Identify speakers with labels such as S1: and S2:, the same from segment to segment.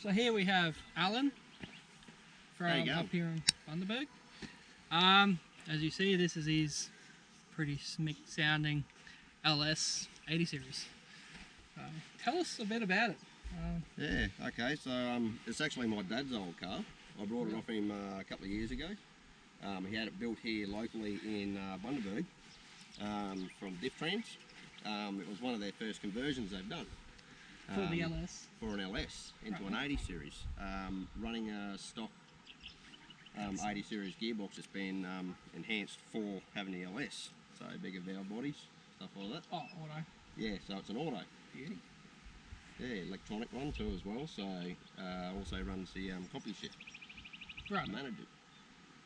S1: So here we have Allan from up here in Bundaberg. As you see, this is his pretty smick sounding LS 80 series. Tell us a bit about it.
S2: Yeah, okay, so it's actually my dad's old car. I brought it off him a couple of years ago. He had it built here locally in Bundaberg from Powertrain. It was one of their first conversions they've done.
S1: For the LS?
S2: For an LS into an 80 series. Running a stock 80 series gearbox that's been enhanced for having the LS. So bigger valve bodies, stuff like that.
S1: Oh, auto.
S2: Yeah, so it's an auto.
S1: Beauty.
S2: Yeah, electronic one too as well, so also runs the copy shift.
S1: Right.
S2: Manage it.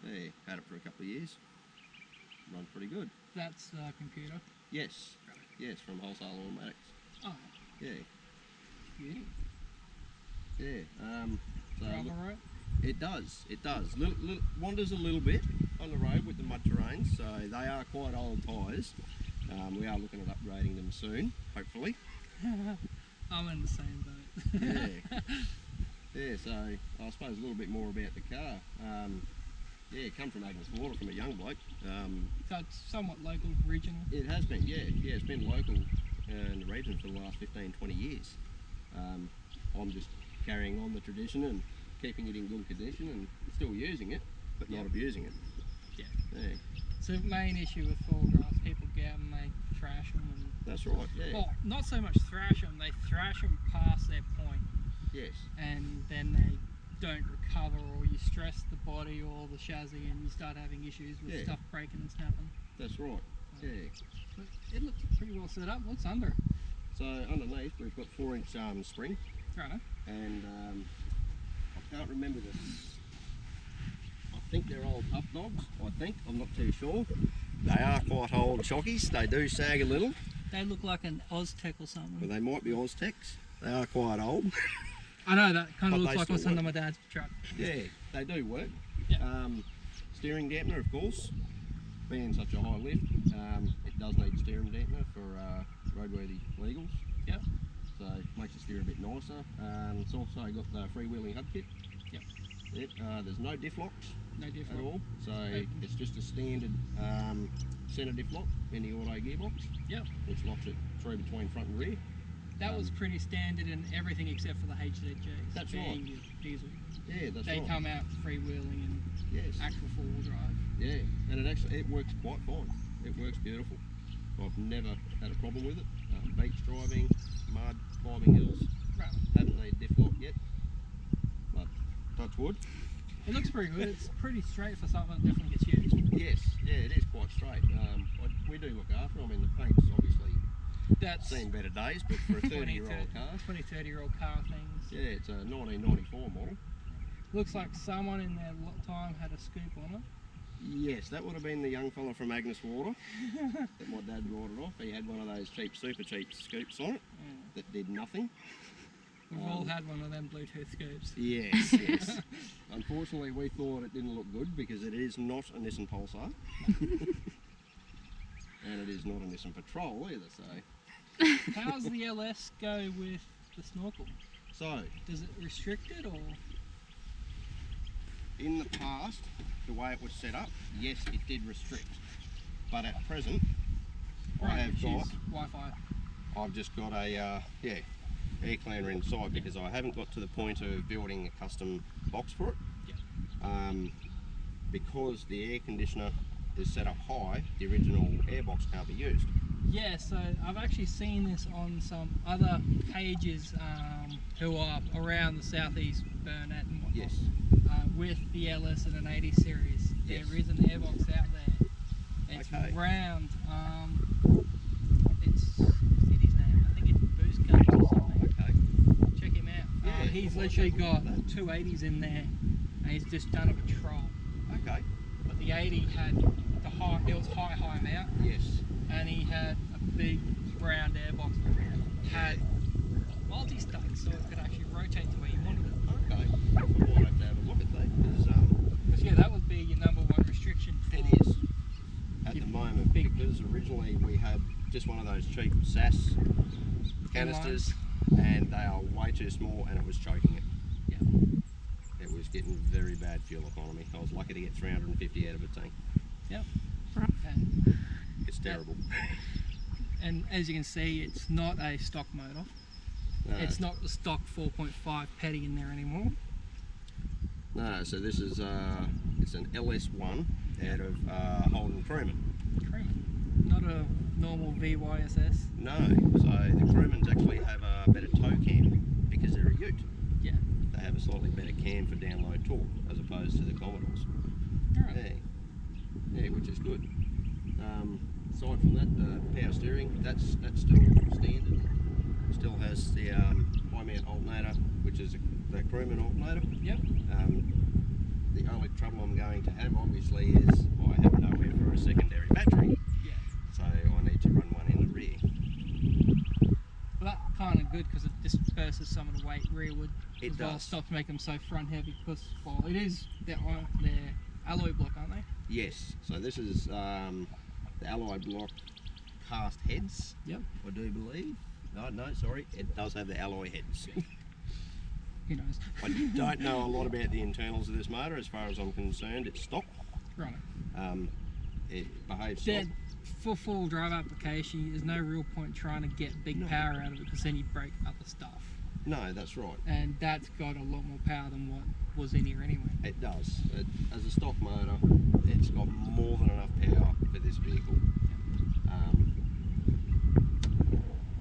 S2: Yeah, had it for a couple of years. Runs pretty good.
S1: That's computer?
S2: Yes. Right. Yes, from Wholesale Automatics.
S1: Oh.
S2: Yeah.
S1: Beauty.
S2: Yeah. So
S1: drive alright?
S2: It does. It does. Wanders a little bit on the road with the mud terrain, so they are quite old tyres. We are looking at upgrading them soon, hopefully.
S1: I'm in the same boat.
S2: Yeah. Yeah, so I suppose a little bit more about the car. Yeah, come from Agnes Water from a young bloke.
S1: So it's somewhat local, regional?
S2: It has been, yeah. Yeah, it's been local in the region for the last 15-20 years. I'm just carrying on the tradition and keeping it in good condition and still using it, but not abusing it.
S1: Yeah.
S2: Yeah.
S1: So the main issue with four grass, people get them, they thrash them. And,
S2: that's right, yeah.
S1: Well, not so much thrash them, they thrash them past their point.
S2: Yes.
S1: And then they don't recover, or you stress the body or the chassis and you start having issues with stuff breaking and snapping.
S2: That's right, yeah.
S1: But it looks pretty well set up. What's under?
S2: So underneath we've got 4-inch spring.
S1: Right.
S2: And I can't remember this. I think they're old up dogs, I'm not too sure. They are quite old chockies, they do sag a little.
S1: They look like an Oztec or something.
S2: Well, they might be Oztecs, they are quite old.
S1: I know, that kind of looks like what's under my dad's truck.
S2: Yeah, they do work.
S1: Yeah.
S2: Steering dampener, of course, being such a high lift, it does need steering dampener for roadworthy legals.
S1: Yep.
S2: So it makes the steer a bit nicer. It's also got the freewheeling hub kit.
S1: Yep.
S2: Yep. There's no diff locks.
S1: No diff
S2: at
S1: lock.
S2: all. So it's just a standard centre diff lock in the auto gearbox.
S1: Yep.
S2: Which locks it through between front and rear.
S1: That was pretty standard in everything except for the HZJs.
S2: That's right.
S1: Diesel.
S2: Yeah, that's
S1: they
S2: right.
S1: come out freewheeling and actual four-wheel drive.
S2: Yeah, and it works quite fine. It works beautiful. I've never had a problem with it. Beach driving, mud, climbing hills.
S1: Right.
S2: Haven't need diff lock yet, but touch wood.
S1: It looks pretty good. It's pretty straight for something that definitely gets used.
S2: Yes, yeah, it is quite straight. We do look after them. I mean, the paint's obviously seen better days, but for a 30-year-old car.
S1: 20, 30-year-old car things.
S2: Yeah, it's a 1994 model.
S1: Looks like someone in their time had a scoop on it.
S2: Yes, that would have been the young fella from Agnes Water that my dad brought it off. He had one of those super cheap scoops on it that did nothing.
S1: We've all had one of them Bluetooth scoops.
S2: Yes, yes. Unfortunately, we thought it didn't look good because it is not a Nissan Pulsar. And it is not a Nissan Patrol either, so...
S1: How's the LS go with the snorkel?
S2: So... Does
S1: it restrict it, or...?
S2: In the past, the way it was set up, yes, it did restrict. But at present, I have got...
S1: Wi-Fi.
S2: I've just got a, air cleaner inside because I haven't got to the point of building a custom box for it.
S1: Yeah.
S2: Because the air conditioner is set up high, the original airbox can't be used.
S1: Yeah, so I've actually seen this on some other pages who are around the southeast Burnett and whatnot.
S2: Yes.
S1: With the LS and an 80 series. There is an airbox out there. It's round. It's his name. I think it's Boost Cups or something.
S2: Okay.
S1: Check him out. Yeah, he's literally got 2 80s in there, and he's just done a patrol.
S2: Okay.
S1: But the 80 had the high. It was high mount.
S2: Yes.
S1: And he had a big round airbox around. Had multi-stack, so it could actually rotate to where you wanted it.
S2: Okay. We'll have to have a look at that
S1: because yeah, that would be your #1 restriction.
S2: It is at the moment because originally we had just one of those cheap SAS canisters, and they are way too small, and it was choking it. getting very bad fuel economy. I was lucky to get 350 out of a tank.
S1: Yep. And
S2: it's terrible.
S1: And as you can see, it's not a stock motor. No. It's not the stock 4.5 petty in there anymore.
S2: No, so this is it's an LS1 out of Holden Crewman.
S1: Not a normal VYSS.
S2: No, so the Crewmans actually have a better tow cam because they're a ute.
S1: Yeah.
S2: They have a slightly better cam for download torque as opposed to the Commodores.
S1: Right.
S2: Yeah, which is good. Aside from that, power steering, that's still standard. Still has the high mount alternator, which is the Crewman alternator.
S1: Yep.
S2: The only trouble I'm going to have, obviously, is I have nowhere for a secondary battery.
S1: Yeah.
S2: So I need to run one in the rear.
S1: Well, that's kind of good because it disperses some of the weight rearward.
S2: It does.
S1: Stops making them so front heavy because, well, it is they're alloy block, aren't they?
S2: Yes. So this is the alloy block cast heads.
S1: Yep.
S2: I do believe. No, sorry. It does have the alloy heads.
S1: Who knows?
S2: I don't know a lot about the internals of this motor. As far as I'm concerned, it's stock.
S1: Right.
S2: It behaves stock.
S1: For full drive application, there's no real point trying to get big power out of it because then you break other stuff.
S2: No, that's right.
S1: And that's got a lot more power than what was in here anyway.
S2: It does. As a stock motor, it's got more than enough power for this vehicle.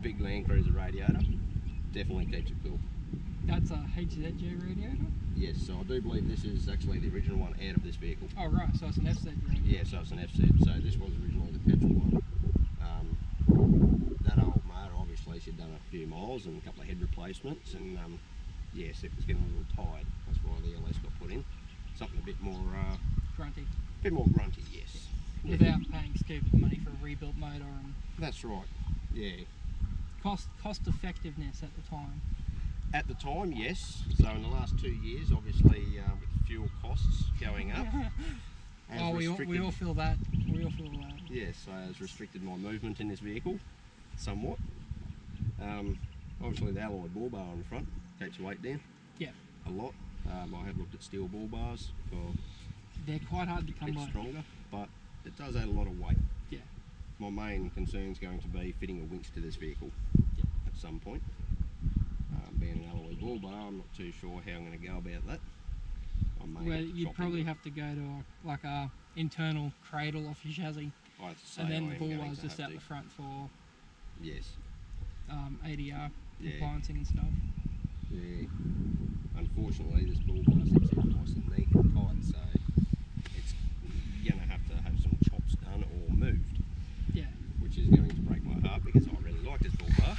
S2: Big Land Cruiser radiator definitely keeps it cool.
S1: That's a HZJ radiator?
S2: Yes, so I do believe this is actually the original one out of this vehicle.
S1: Oh right, so it's an FZ radiator.
S2: Yeah, so it's an FZ, so this was originally the petrol one. That old motor, obviously she'd done a few miles and a couple of head replacements, and yes, it was getting a little tired. That's why the LS got put in. Something a bit more
S1: grunty.
S2: A bit more grunty, yes.
S1: Without paying stupid money for a rebuilt motor. And
S2: that's right, yeah.
S1: Cost effectiveness at the time.
S2: At the time, yes. So in the last 2 years, obviously, with fuel costs going up.
S1: We all feel that. We all feel that.
S2: Yes, so it's restricted my movement in this vehicle somewhat. Obviously, the alloy bull bar on the front keeps the weight down.
S1: Yeah.
S2: A lot. I have looked at steel bull bars
S1: they're quite hard to come by.
S2: It's stronger, but it does add a lot of weight.
S1: Yeah.
S2: My main concern is going to be fitting a winch to this vehicle at some point. Being an alloy bull bar, I'm not too sure how I'm going to go about that.
S1: Well, you'd probably have to go to a internal cradle off your chassis, and then the bull bar's just out the front for ADR compliancing and stuff.
S2: Yeah. Unfortunately, this bull bar sits here nice and neat and tight, so it's going to have some chops done or moved.
S1: Yeah.
S2: Which is going to break my heart because I really like this bull bar.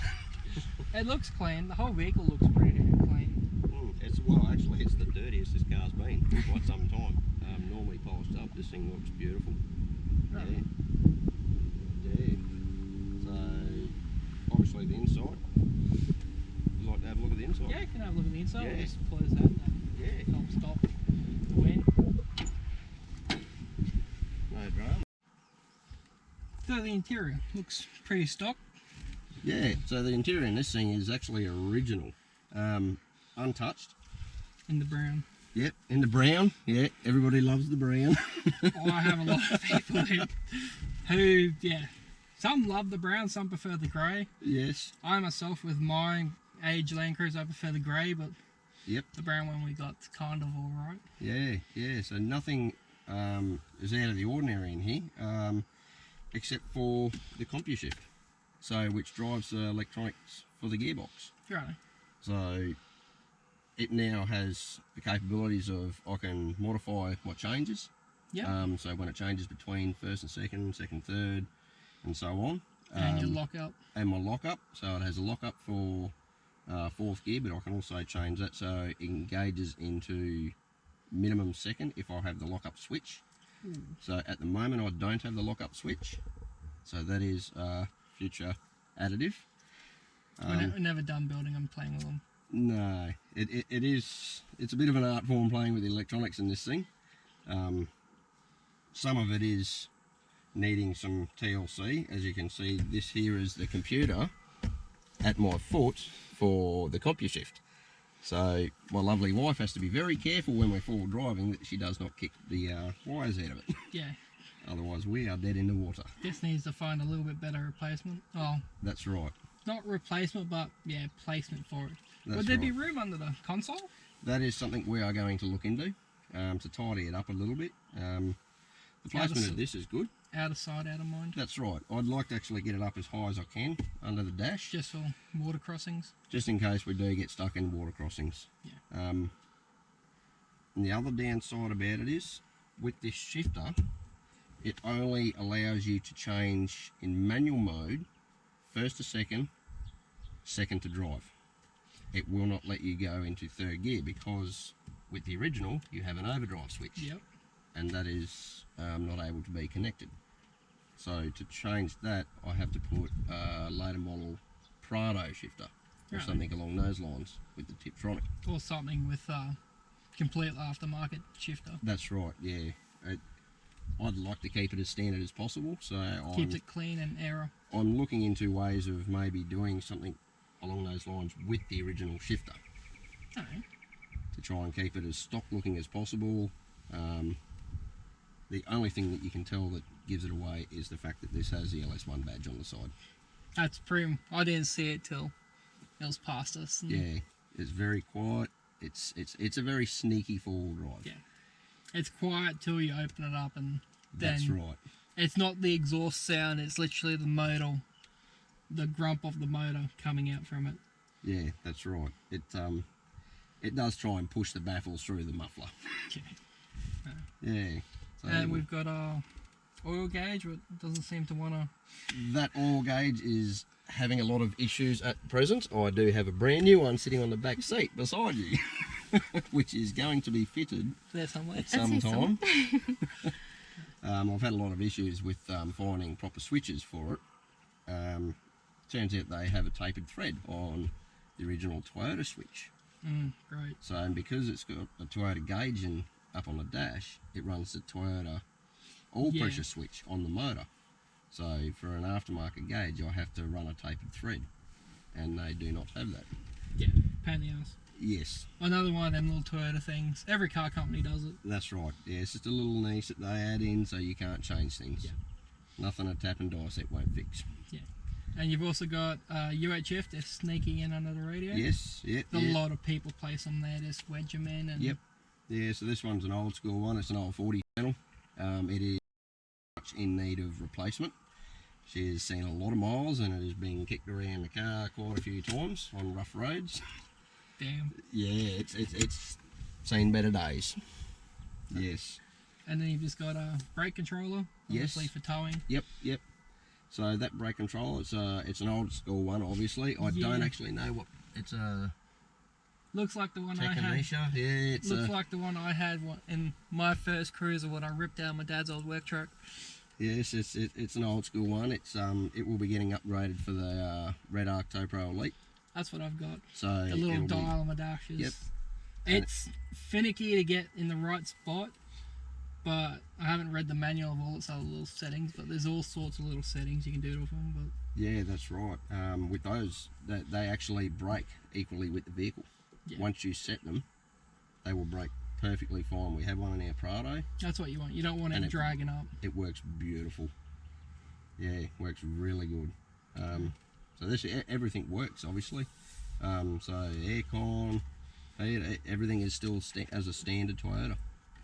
S1: It looks clean. The whole vehicle looks pretty damn clean.
S2: Actually, it's the dirtiest this car's been for quite some time. Normally polished up, this thing looks beautiful. Right. Yeah. So, obviously the inside. Would you like to have a look at the inside?
S1: Yeah, you can have a look at the inside.
S2: Yeah.
S1: We'll just close that. Help stop the wind.
S2: No drama.
S1: So the interior looks pretty stock.
S2: Yeah, so the interior in this thing is actually original, untouched.
S1: In the brown.
S2: Yep, in the brown. Yeah, everybody loves the brown.
S1: I have a lot of people who, some love the brown, some prefer the grey.
S2: Yes.
S1: I myself, with my age Land Cruiser, I prefer the grey, but the brown one we got's kind of alright.
S2: Yeah, so nothing is out of the ordinary in here, except for the CompuShift. So, which drives the electronics for the gearbox.
S1: Right.
S2: So, it now has the capabilities of, I can modify my changes.
S1: Yeah.
S2: So when it changes between first and second, third, and so on.
S1: And your lockup.
S2: And my lockup. So it has a lockup for fourth gear, but I can also change that so it engages into minimum second if I have the lockup switch. So at the moment I don't have the lockup switch. So that is future additive.
S1: We're never done building them, playing with them.
S2: No, it's a bit of an art form playing with the electronics in this thing. Some of it is needing some TLC. As you can see, this here is the computer at my foot for the CompuShift. So my lovely wife has to be very careful when we're forward driving that she does not kick the wires out of it.
S1: Yeah.
S2: Otherwise we are dead in the water.
S1: This needs to find a little bit better replacement. Oh.
S2: That's right.
S1: Not replacement, but yeah, placement for it.
S2: That's
S1: Would there be
S2: right.
S1: room under the console?
S2: That is something we are going to look into to tidy it up a little bit. The placement of this is good.
S1: Out of sight, out of mind.
S2: That's right. I'd like to actually get it up as high as I can under the dash.
S1: Just for water crossings?
S2: Just in case we do get stuck in water crossings.
S1: Yeah.
S2: And the other downside about it is, with this shifter, it only allows you to change in manual mode, first to second, second to drive. It will not let you go into third gear because with the original you have an overdrive switch.
S1: Yep. And
S2: that is not able to be connected. So to change that, I have to put a later model Prado shifter or something along those lines with the Tiptronic.
S1: Or something with complete aftermarket shifter.
S2: That's right, yeah. I'd like to keep it as standard as possible, so
S1: keeps it clean and error.
S2: I'm looking into ways of maybe doing something along those lines with the original shifter.
S1: Alright.
S2: To try and keep it as stock looking as possible. The only thing that you can tell that gives it away is the fact that this has the LS1 badge on the side.
S1: That's pretty. I didn't see it till it was past us.
S2: Yeah, it's very quiet. It's a very sneaky four-wheel drive.
S1: Yeah, it's quiet till you open it up, and then
S2: that's right.
S1: It's not the exhaust sound. It's literally the motor, the grump of the motor coming out from it.
S2: Yeah, that's right. It does try and push the baffles through the muffler. Yeah. So
S1: and we've got our oil gauge, but it doesn't seem to want to...
S2: That oil gauge is having a lot of issues at present. I do have a brand new one sitting on the back seat beside you, which is going to be fitted
S1: there somewhere
S2: at some time. I've had a lot of issues with finding proper switches for it. Turns out they have a tapered thread on the original Toyota switch.
S1: Great.
S2: So, and because it's got a Toyota gauge up on the dash, it runs the Toyota oil pressure switch on the motor. So for an aftermarket gauge, I have to run a tapered thread, and they do not have that.
S1: Yeah, pain in the ass.
S2: Yes.
S1: Another one of them little Toyota things. Every car company does it.
S2: That's right. Yeah, it's just a little niche that they add in so you can't change things.
S1: Yeah.
S2: Nothing a tap and die set won't fix.
S1: Yeah. And you've also got UHF, they're sneaking in under the radio.
S2: Yes, yep.
S1: A lot of people place them there, just wedge them in. And
S2: yep. Yeah, so this one's an old school one. It's an old 40 channel. It is much in need of replacement. She has seen a lot of miles and it has been kicked around the car quite a few times on rough roads.
S1: Damn.
S2: Yeah, it's seen better days. Yes.
S1: And then you've just got a brake controller, obviously for towing.
S2: Yep. So that brake controller, it's an old school one, obviously. I don't actually know what it's a.
S1: Looks like the one I had.
S2: Yeah, it's
S1: looks like the one I had in my first cruiser when I ripped out my dad's old work truck.
S2: Yes, it's an old school one. It will be getting upgraded for the Red Arc Tow Pro Elite.
S1: That's what I've got.
S2: So
S1: the little dial on my dash is.
S2: Yep.
S1: It's finicky to get in the right spot, but I haven't read the manual of all its other little settings. But there's all sorts of little settings you can do with them. But
S2: yeah, that's right. With those, they actually brake equally with the vehicle. Yeah. Once you set them, they will brake perfectly fine. We have one in our Prado.
S1: That's what you want. You don't want it dragging up.
S2: It works beautiful. Yeah, it works really good. So everything works, obviously. So aircon, everything is still as a standard Toyota.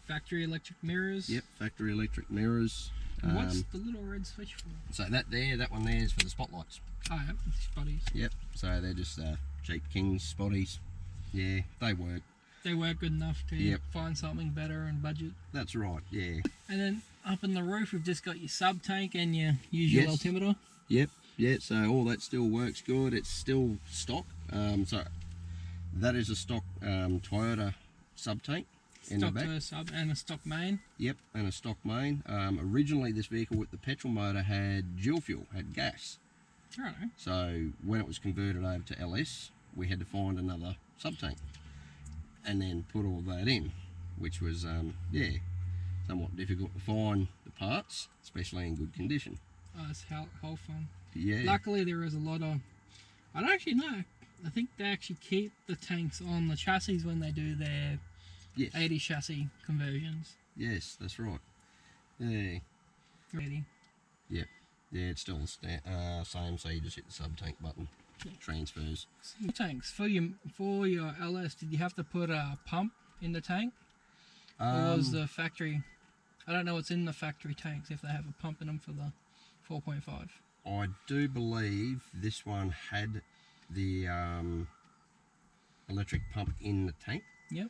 S1: Factory electric mirrors.
S2: Yep, factory electric mirrors.
S1: And what's the little red switch for?
S2: So that one there is for the spotlights.
S1: Oh, yep, spotties.
S2: Yep, so they're just cheap King's spotties. Yeah, they work. They
S1: work good enough to find something better and budget.
S2: That's right, yeah.
S1: And then up in the roof, we've just got your sub tank and your usual altimeter.
S2: Yep, yeah. So all that still works good. It's still stock. So that is a stock Toyota sub tank.
S1: Stock Toyota sub and a stock main.
S2: Yep, and a stock main. Originally, this vehicle with the petrol motor had dual fuel, had gas.
S1: Right.
S2: So when it was converted over to LS, we had to find another sub tank and then put all that in, which was somewhat difficult to find the parts, especially in good condition.
S1: Oh, it's how fun.
S2: Yeah.
S1: Luckily there is a lot of, I don't actually know, I think they actually keep the tanks on the chassis when they do their 80 chassis conversions.
S2: Yes, that's right. Yeah.
S1: 80.
S2: Yep. Yeah, it's still the same, so you just hit the sub-tank button. Transfers.
S1: Tanks. For your LS, did you have to put a pump in the tank? Or was the factory... I don't know what's in the factory tanks, if they have a pump in them for the 4.5.
S2: I do believe this one had the electric pump in the tank.
S1: Yep.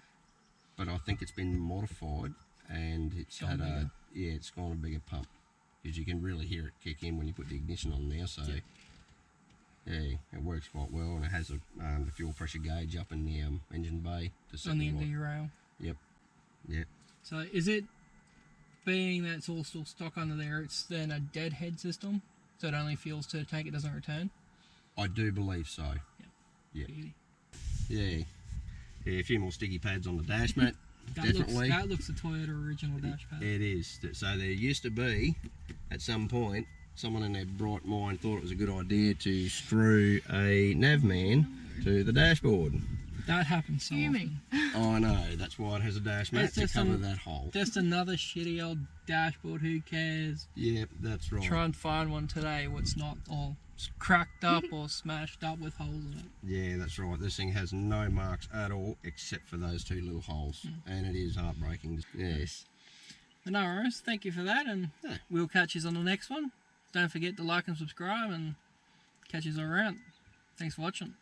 S2: But I think it's been modified and it's had a... Yeah, it's gone a bigger pump. Because you can really hear it kick in when you put the ignition on there, so... Yep. Yeah, it works quite well, and it has the fuel pressure gauge up in the engine bay.
S1: On the end of your rail.
S2: Yep. Yep.
S1: So is it, being that it's all still stock under there, it's then a deadhead system? So it only fuels to the tank, it doesn't return?
S2: I do believe so.
S1: Yep.
S2: Yeah. Yeah, a few more sticky pads on the dash mat. Definitely.
S1: That looks a Toyota original dash pad.
S2: It is. So there used to be, at some point, someone in their bright mind thought it was a good idea to screw a Navman to the dashboard.
S1: That happens so often.
S2: I know, that's why it has a dash mat to cover that hole.
S1: Just another shitty old dashboard, who cares?
S2: Yep, that's right.
S1: Try and find one today what's not all cracked up or smashed up with holes in it.
S2: Yeah, that's right. This thing has no marks at all except for those two little holes. And it is heartbreaking. Yes.
S1: But no worries, thank you for that, and we'll catch you on the next one. Don't forget to like and subscribe, and catch you all around. Thanks for watching.